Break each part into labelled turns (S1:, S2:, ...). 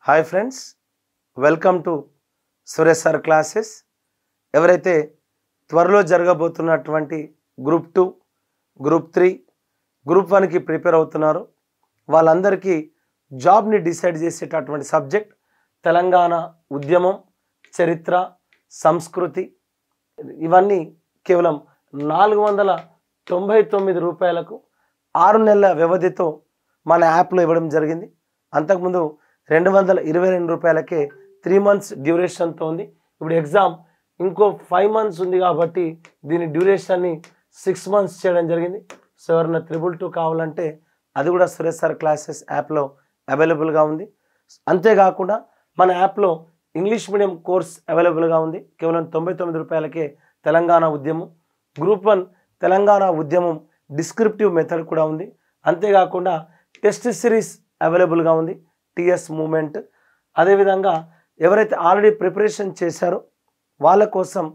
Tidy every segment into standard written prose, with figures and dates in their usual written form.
S1: Hi friends, welcome to Suresh sir classes. ఎవరైతే త్వరలో జరగబోతున్నటువంటి group 2, group 3, group 1కి ప్రిపేర్ అవుతున్నారో వాళ్ళందరికీ జాబ్ని డిసైడ్ చేసేటటువంటి సబ్జెక్ట్ తెలంగాణ ఉద్యమం, చరిత్ర, సంస్కృతి. ఇవన్నీ కేవలం 499 రూపాయలకు 6 నెలల వ్యవధితో మన యాప్లో ఇవ్వడం జరిగింది. అంతకుముందు 222 రూపాయలకే 3 months డ్యూరేషన్తో ఉంది. ఇప్పుడు ఎగ్జామ్ ఇంకో 5 months ఉంది కాబట్టి దీని డ్యూరేషన్ని 6 months చేయడం జరిగింది. సో ఎవరైనా 222 కావాలంటే అది కూడా సురేష్ సార్ క్లాసెస్ యాప్లో అవైలబుల్గా ఉంది. అంతేకాకుండా మన యాప్లో ఇంగ్లీష్ మీడియం కోర్స్ అవైలబుల్గా ఉంది. కేవలం 99 రూపాయలకే తెలంగాణ ఉద్యమం, గ్రూప్ 1 తెలంగాణ ఉద్యమం డిస్క్రిప్టివ్ మెథడ్ కూడా ఉంది. అంతేకాకుండా టెస్ట్ సిరీస్ అవైలబుల్గా ఉంది, టిఎస్ మూమెంట్. అదేవిధంగా ఎవరైతే ఆల్రెడీ ప్రిపరేషన్ చేశారో వాళ్ళ కోసం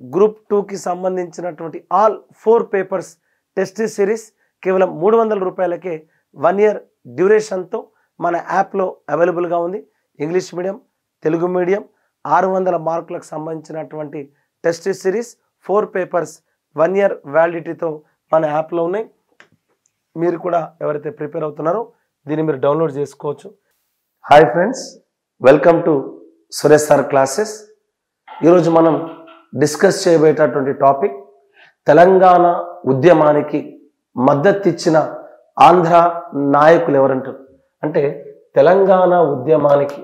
S1: గ్రూప్ 2కి సంబంధించినటువంటి ఆల్ 4 పేపర్స్ టెస్ట్ సిరీస్ కేవలం 300 రూపాయలకే 1 year డ్యూరేషన్తో మన యాప్లో అవైలబుల్గా ఉంది. ఇంగ్లీష్ మీడియం, తెలుగు మీడియం 600 మార్కులకు సంబంధించినటువంటి టెస్ట్ సిరీస్ 4 పేపర్స్ 1 year వ్యాలిడిటీతో మన యాప్లో ఉన్నాయి. మీరు కూడా ఎవరైతే ప్రిపేర్ అవుతున్నారో దీన్ని మీరు డౌన్లోడ్ చేసుకోవచ్చు. Hi friends, welcome to Suresh sir classes. ఈరోజు మనం డిస్కస్ చేయబోయేటటువంటి టాపిక్ తెలంగాణ ఉద్యమానికి మద్దతు ఇచ్చిన ఆంధ్ర నాయకులు ఎవరంటారు. అంటే తెలంగాణ ఉద్యమానికి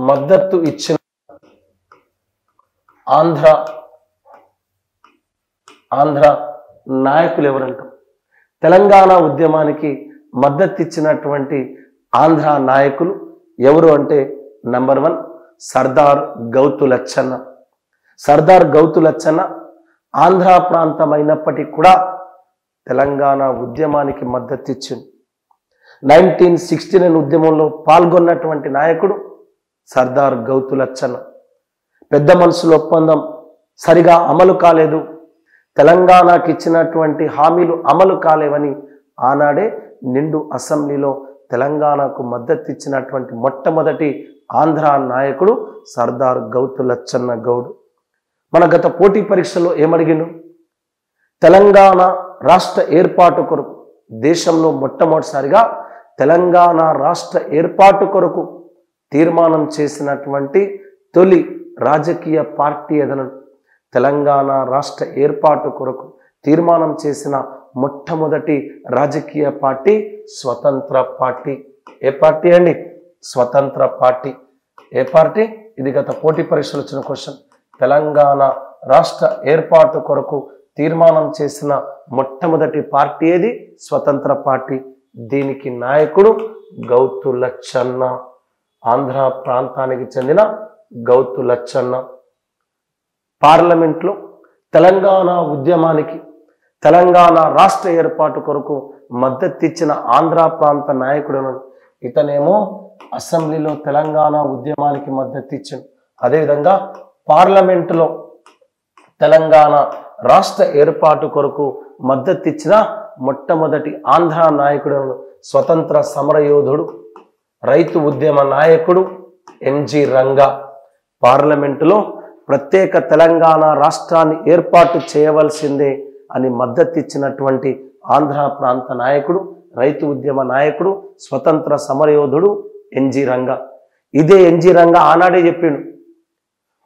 S1: మద్దతు ఇచ్చిన ఆంధ్ర నాయకులు ఎవరంటాం. తెలంగాణ ఉద్యమానికి మద్దతు ఇచ్చినటువంటి ఆంధ్ర నాయకులు ఎవరు అంటే నంబర్ 1 సర్దార్ గౌతు లచ్చన్న. సర్దార్ గౌతు లచ్చన్న ఆంధ్ర ప్రాంతమైనప్పటికీ కూడా తెలంగాణ ఉద్యమానికి మద్దతు ఇచ్చింది. 1969 ఉద్యమంలో పాల్గొన్నటువంటి నాయకుడు సర్దార్ గౌతు లచ్చన్న. పెద్ద మనసుల ఒప్పందం సరిగా అమలు కాలేదు, తెలంగాణకి ఇచ్చినటువంటి హామీలు అమలు కాలేవని ఆనాడే నిండు అసెంబ్లీలో తెలంగాణకు మద్దతు ఇచ్చినటువంటి మొట్టమొదటి ఆంధ్ర నాయకుడు సర్దార్ గౌతు లచ్చన్న గౌడ్. మన గత పోటీ పరీక్షలో ఏమడిగిను? తెలంగాణ రాష్ట్ర ఏర్పాటు కొరకు దేశంలో మొట్టమొదటిసారిగా తెలంగాణ రాష్ట్ర ఏర్పాటు కొరకు తీర్మానం చేసినటువంటి తొలి రాజకీయ పార్టీ ఏదైనా? తెలంగాణ రాష్ట్ర ఏర్పాటు కొరకు తీర్మానం చేసిన మొట్టమొదటి రాజకీయ పార్టీ స్వతంత్ర పార్టీ. ఏ పార్టీ అండి? స్వతంత్ర పార్టీ. ఏ పార్టీ? ఇది గత పోటీ పరీక్షలు వచ్చిన క్వశ్చన్. తెలంగాణ రాష్ట్ర ఏర్పాటు కొరకు తీర్మానం చేసిన మొట్టమొదటి పార్టీ ఏది? స్వతంత్ర పార్టీ. దీనికి నాయకుడు గౌతు లచ్చన్న. ఆంధ్ర ప్రాంతానికి చెందిన గౌతు లచ్చన్న. పార్లమెంట్లో తెలంగాణ ఉద్యమానికి, తెలంగాణ రాష్ట్ర ఏర్పాటు కొరకు మద్దతు ఇచ్చిన ఆంధ్ర ప్రాంత నాయకుడును. ఇతనేమో అసెంబ్లీలో తెలంగాణ ఉద్యమానికి మద్దతు ఇచ్చింది. అదేవిధంగా పార్లమెంటులో తెలంగాణ రాష్ట్ర ఏర్పాటు కొరకు మద్దతు ఇచ్చిన మొట్టమొదటి ఆంధ్ర నాయకుడును. స్వతంత్ర సమరయోధుడు, రైతు ఉద్యమ నాయకుడు ఎన్జి రంగా. పార్లమెంటులో ప్రత్యేక తెలంగాణ రాష్ట్రాన్ని ఏర్పాటు చేయవలసిందే అని మద్దతు ఇచ్చినటువంటి ఆంధ్ర ప్రాంత నాయకుడు, రైతు ఉద్యమ నాయకుడు, స్వతంత్ర సమరయోధుడు ఎన్జి రంగా. ఇదే ఎన్జి రంగా ఆనాడే చెప్పిండు,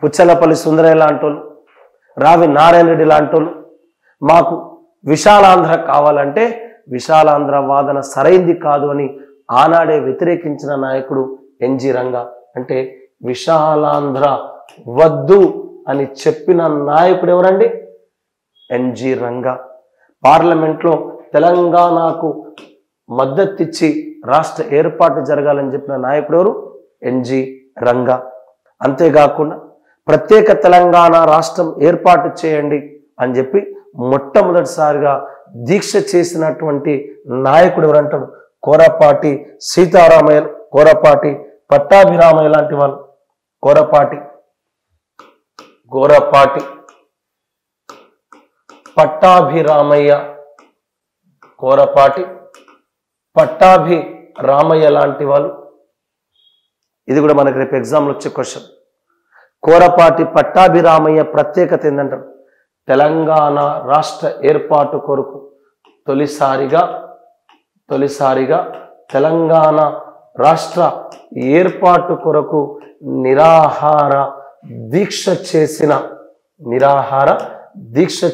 S1: పుచ్చలపల్లి సుందరయ్య లాంటోళ్ళు, రావి నారాయణ రెడ్డి లాంటోళ్ళు మాకు విశాలాంధ్ర కావాలంటే విశాలాంధ్ర వాదన సరైంది కాదు అని ఆనాడే వ్యతిరేకించిన నాయకుడు ఎన్జి రంగా. అంటే విశాలాంధ్ర వద్దు అని చెప్పిన నాయకుడు ఎవరండి? ఎన్జి రంగా. పార్లమెంట్లో తెలంగాణకు మద్దతు ఇచ్చి రాష్ట్ర ఏర్పాటు జరగాలని చెప్పిన నాయకుడు ఎవరు? ఎన్జి రంగా. అంతేకాకుండా ప్రత్యేక తెలంగాణ రాష్ట్రం ఏర్పాటు చేయండి అని చెప్పి మొట్టమొదటిసారిగా దీక్ష చేసినటువంటి నాయకుడు ఎవరంటాడు? కోరపాటి సీతారామయ్య, కోరపాటి పట్టాభిరామయ్య లాంటి వాళ్ళు. పట్టాభిరామయ్య, కోరపాటి పట్టాభిరామయ్య లాంటి వాళ్ళు. ఇది కూడా మనకి రేపు ఎగ్జామ్లో వచ్చే క్వశ్చన్. కోరపాటి పట్టాభిరామయ్య ప్రత్యేకత ఏంటంటారు? తెలంగాణ రాష్ట్ర ఏర్పాటు కొరకు తొలిసారిగా తెలంగాణ రాష్ట్ర ఏర్పాటు కొరకు నిరాహార దీక్ష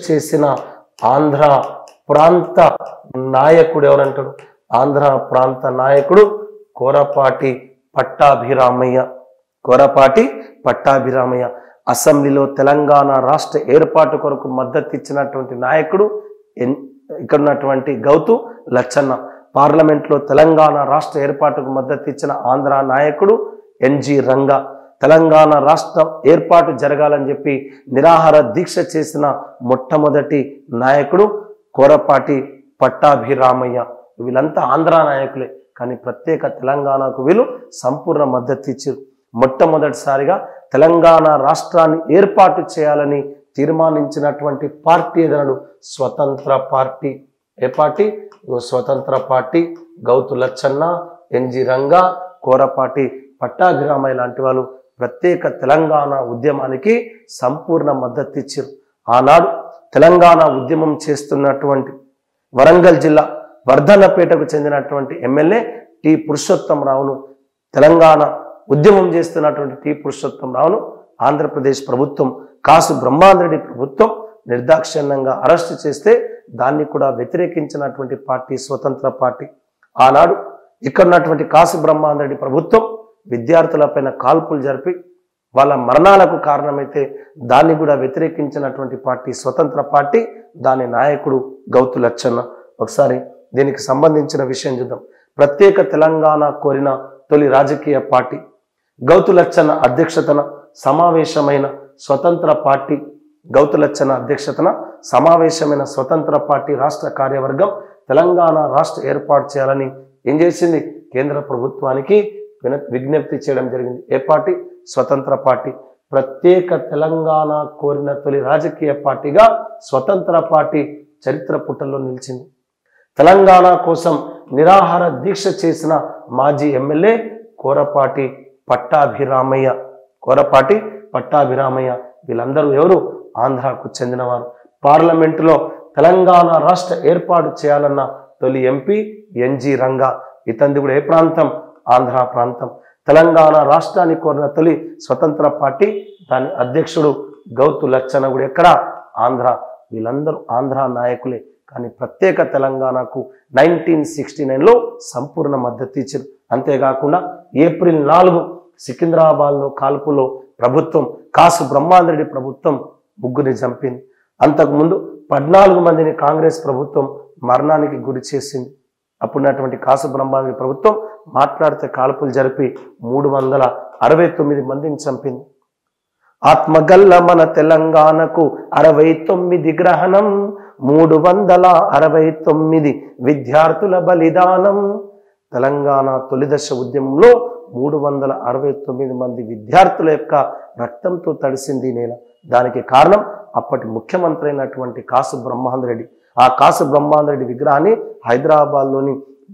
S1: చేసిన ఆంధ్ర ప్రాంత నాయకుడు ఎవరంటాడు? ఆంధ్ర ప్రాంత నాయకుడు కోరపాటి పట్టాభిరామయ్య. అసెంబ్లీలో తెలంగాణ రాష్ట్ర ఏర్పాటు కొరకు మద్దతు ఇచ్చినటువంటి నాయకుడు ఇక్కడ ఉన్నటువంటి గౌతు లచ్చన్న. పార్లమెంట్లో తెలంగాణ రాష్ట్ర ఏర్పాటుకు మద్దతు ఇచ్చిన ఆంధ్ర నాయకుడు ఎన్జి రంగా. తెలంగాణ రాష్ట్రం ఏర్పాటు జరగాలని చెప్పి నిరాహార దీక్ష చేసిన మొట్టమొదటి నాయకుడు కోరపాటి పట్టాభిరామయ్య. వీళ్ళంతా ఆంధ్ర నాయకులే, కానీ ప్రత్యేక తెలంగాణకు వీళ్ళు సంపూర్ణ మద్దతు ఇచ్చారు. మొట్టమొదటిసారిగా తెలంగాణ రాష్ట్రాన్ని ఏర్పాటు చేయాలని తీర్మానించినటువంటి పార్టీ ఏదన్నాడు? స్వతంత్ర పార్టీ. ఏ పార్టీ? స్వతంత్ర పార్టీ. గౌతు లచ్చన్న, ఎన్జి రంగా, కోరపాటి పట్టాభిరామయ్య లాంటి వాళ్ళు ప్రత్యేక తెలంగాణ ఉద్యమానికి సంపూర్ణ మద్దతు ఇచ్చారు. ఆనాడు తెలంగాణ ఉద్యమం చేస్తున్నటువంటి వరంగల్ జిల్లా వర్ధన్నపేటకు చెందినటువంటి ఎమ్మెల్యే టి పురుషోత్తమరావును, తెలంగాణ ఉద్యమం చేస్తున్నటువంటి టి పురుషోత్తమరావును ఆంధ్రప్రదేశ్ ప్రభుత్వం, కాసు బ్రహ్మాందరెడ్డి ప్రభుత్వం నిర్దాక్షిణ్యంగా అరెస్టు చేస్తే దాన్ని కూడా వ్యతిరేకించినటువంటి పార్టీ స్వతంత్ర పార్టీ. ఆనాడు ఇక్కడ ఉన్నటువంటి కాసు బ్రహ్మాందరెడ్డి ప్రభుత్వం విద్యార్థులపైన కాల్పులు జరిపి వాళ్ళ మరణాలకు కారణమైతే దాన్ని కూడా వ్యతిరేకించినటువంటి పార్టీ స్వతంత్ర పార్టీ. దాని నాయకుడు గౌతు లచ్చన్న. ఒకసారి దీనికి సంబంధించిన విషయం చూద్దాం. ప్రత్యేక తెలంగాణ కోరిన తొలి రాజకీయ పార్టీ గౌతు లచ్చన్న అధ్యక్షతన సమావేశమైన స్వతంత్ర పార్టీ. గౌతు లచ్చన్న అధ్యక్షతన సమావేశమైన స్వతంత్ర పార్టీ రాష్ట్ర కార్యవర్గం తెలంగాణ రాష్ట్ర ఏర్పాటు చేయాలని ఏం చేసింది? కేంద్ర ప్రభుత్వానికి విజ్ఞప్తి చేయడం జరిగింది. ఏ పార్టీ? స్వతంత్ర పార్టీ. ప్రత్యేక తెలంగాణ కోరిన తొలి రాజకీయ పార్టీగా స్వతంత్ర పార్టీ చరిత్ర పుటల్లో నిలిచింది. తెలంగాణ కోసం నిరాహార దీక్ష చేసిన మాజీ ఎమ్మెల్యే కోరపాటి పట్టాభిరామయ్య. వీళ్ళందరూ ఎవరు? ఆంధ్రాకు చెందినవారు. పార్లమెంటులో తెలంగాణ రాష్ట్ర ఏర్పాటు చేయాలన్న తొలి ఎంపీ ఎన్జి రంగా. ఇతంది కూడా ఏ ప్రాంతం? ఆంధ్ర ప్రాంతం. తెలంగాణ రాష్ట్రాన్ని కోరిన తొలి స్వతంత్ర పార్టీ, దాని అధ్యక్షుడు గౌతు లచ్చన్న కూడా ఎక్కడ? ఆంధ్ర. వీళ్ళందరూ ఆంధ్ర నాయకులే, కానీ ప్రత్యేక తెలంగాణకు 1969లో సంపూర్ణ మద్దతు ఇచ్చారు. అంతేకాకుండా ఏప్రిల్ 4 సికింద్రాబాద్లో కాల్పులో ప్రభుత్వం, కాసు బ్రహ్మాందరెడ్డి ప్రభుత్వం ముగ్గురిని చంపింది. అంతకుముందు 14 మందిని కాంగ్రెస్ ప్రభుత్వం మరణానికి గురి చేసింది. అప్పుడున్నటువంటి కాసు బ్రహ్మాందరెడ్డి ప్రభుత్వం మాట్లాడితే కాల్పులు జరిపి 369 మందిని చంపింది. ఆత్మగల్ల మన తెలంగాణకు 69 గ్రహణం, 369 విద్యార్థుల బలిదానం. తెలంగాణ తొలిదశ ఉద్యమంలో 369 మంది విద్యార్థుల యొక్క రక్తంతో తడిసింది నేల. దానికి కారణం అప్పటి ముఖ్యమంత్రి అయినటువంటి కాసు బ్రహ్మాందరెడ్డి. ఆ కాసు బ్రహ్మాందరెడ్డి విగ్రహాన్ని హైదరాబాద్లోని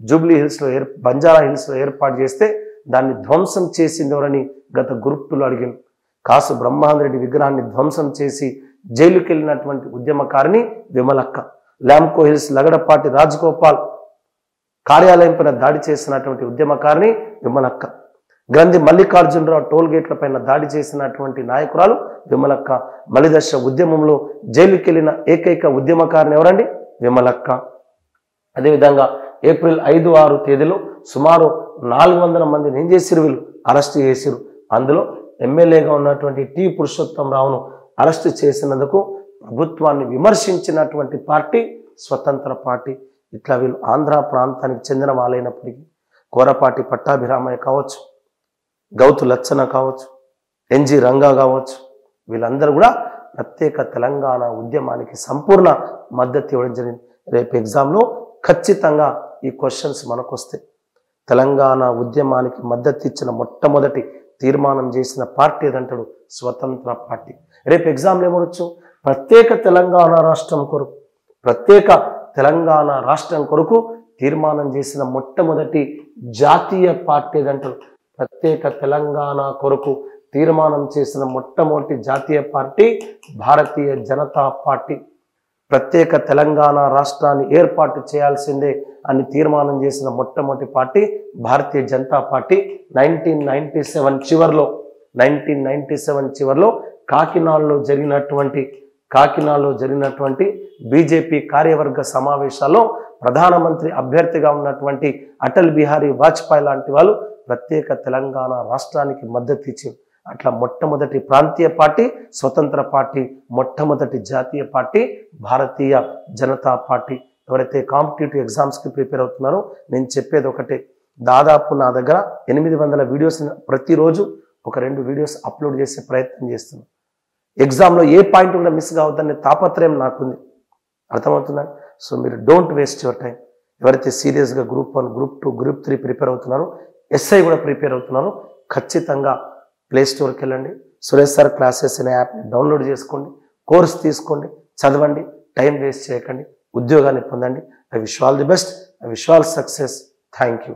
S1: జూబ్లీ హిల్స్లో బంజారా హిల్స్లో ఏర్పాటు చేస్తే దాన్ని ధ్వంసం చేసింది ఎవరని గత గుర్తులు అడిగారు. కాసు బ్రహ్మాందరెడ్డి విగ్రహాన్ని ధ్వంసం చేసి జైలుకి వెళ్ళినటువంటి ఉద్యమకారిణి విమలక్క. ల్యాంకో హిల్స్ లగడపాటి రాజగోపాల్ కార్యాలయం పైన దాడి చేసినటువంటి ఉద్యమకారిణి విమలక్క. గ్రంథి మల్లికార్జునరావు టోల్ గేట్ల పైన దాడి చేసినటువంటి నాయకురాలు విమలక్క. మలిదశ ఉద్యమంలో జైలుకి వెళ్ళిన ఏకైక ఉద్యమకారిణి ఎవరండి? విమలక్క. అదేవిధంగా ఏప్రిల్ 5, 6 తేదీలో సుమారు 400 మందిని ఏం చేసిరు? వీళ్ళు అరెస్ట్ చేసిరు. అందులో ఎమ్మెల్యేగా ఉన్నటువంటి టి పురుషోత్తమరావును అరెస్టు చేసినందుకు ప్రభుత్వాన్ని విమర్శించినటువంటి పార్టీ స్వతంత్ర పార్టీ. ఇట్లా వీళ్ళు ఆంధ్ర ప్రాంతానికి చెందిన వాళ్ళైనప్పటికీ కోరపాటి పట్టాభిరామయ్య కావచ్చు, గౌతు లచ్చన్న కావచ్చు, ఎన్జి రంగా కావచ్చు, వీళ్ళందరూ కూడా ప్రత్యేక తెలంగాణ ఉద్యమానికి సంపూర్ణ మద్దతు ఇవ్వడం జరిగింది. రేపు ఎగ్జామ్లో ఖచ్చితంగా ఈ క్వశ్చన్స్ మనకు వస్తాయి. తెలంగాణ ఉద్యమానికి మద్దతు ఇచ్చిన మొట్టమొదటి తీర్మానం చేసిన పార్టీ ఏదంటాడు? స్వతంత్ర పార్టీ. రేపు ఎగ్జామ్లో ఏమొచ్చు? ప్రత్యేక తెలంగాణ రాష్ట్రం కొరకు ప్రత్యేక తెలంగాణ రాష్ట్రం కొరకు తీర్మానం చేసిన మొట్టమొదటి జాతీయ పార్టీ ఏదంటారు. ప్రత్యేక తెలంగాణ కొరకు తీర్మానం చేసిన మొట్టమొదటి జాతీయ పార్టీ భారతీయ జనతా పార్టీ. ప్రత్యేక తెలంగాణ రాష్ట్రాన్ని ఏర్పాటు చేయాల్సిందే అని తీర్మానం చేసిన మొట్టమొదటి పార్టీ భారతీయ జనతా పార్టీ. 1997 చివరిలో కాకినాడలో జరిగినటువంటి బీజేపీ కార్యవర్గ సమావేశాల్లో ప్రధానమంత్రి అభ్యర్థిగా ఉన్నటువంటి అటల్ బిహారీ వాజ్పేయి లాంటి వాళ్ళు ప్రత్యేక తెలంగాణ రాష్ట్రానికి మద్దతు ఇచ్చారు. అట్లా మొట్టమొదటి ప్రాంతీయ పార్టీ స్వతంత్ర పార్టీ, మొట్టమొదటి జాతీయ పార్టీ భారతీయ జనతా పార్టీ. ఎవరైతే కాంపిటేటివ్ ఎగ్జామ్స్కి ప్రిపేర్ అవుతున్నారో నేను చెప్పేది ఒకటే, దాదాపు నా దగ్గర 800 వీడియోస్ ప్రతిరోజు ఒక 2 వీడియోస్ అప్లోడ్ చేసే ప్రయత్నం చేస్తున్నాను. ఎగ్జామ్లో ఏ పాయింట్ కూడా మిస్ కావద్దనే తాపత్రయం నాకుంది. అర్థమవుతుందండి. సో మీరు డోంట్ వేస్ట్ యువర్ టైం. ఎవరైతే సీరియస్గా గ్రూప్ 1, గ్రూప్ 2, గ్రూప్ 3 ప్రిపేర్ అవుతున్నారో, ఎస్ఐ కూడా ప్రిపేర్ అవుతున్నారో ఖచ్చితంగా ప్లే స్టోర్కి వెళ్ళండి. సురేష్ సార్ క్లాసెస్ అనే యాప్ని డౌన్లోడ్ చేసుకోండి, కోర్స్ తీసుకోండి, చదవండి, టైం వేస్ట్ చేయకండి, ఉద్యోగాన్ని పొందండి. I wish all the best. I wish all success. Thank you.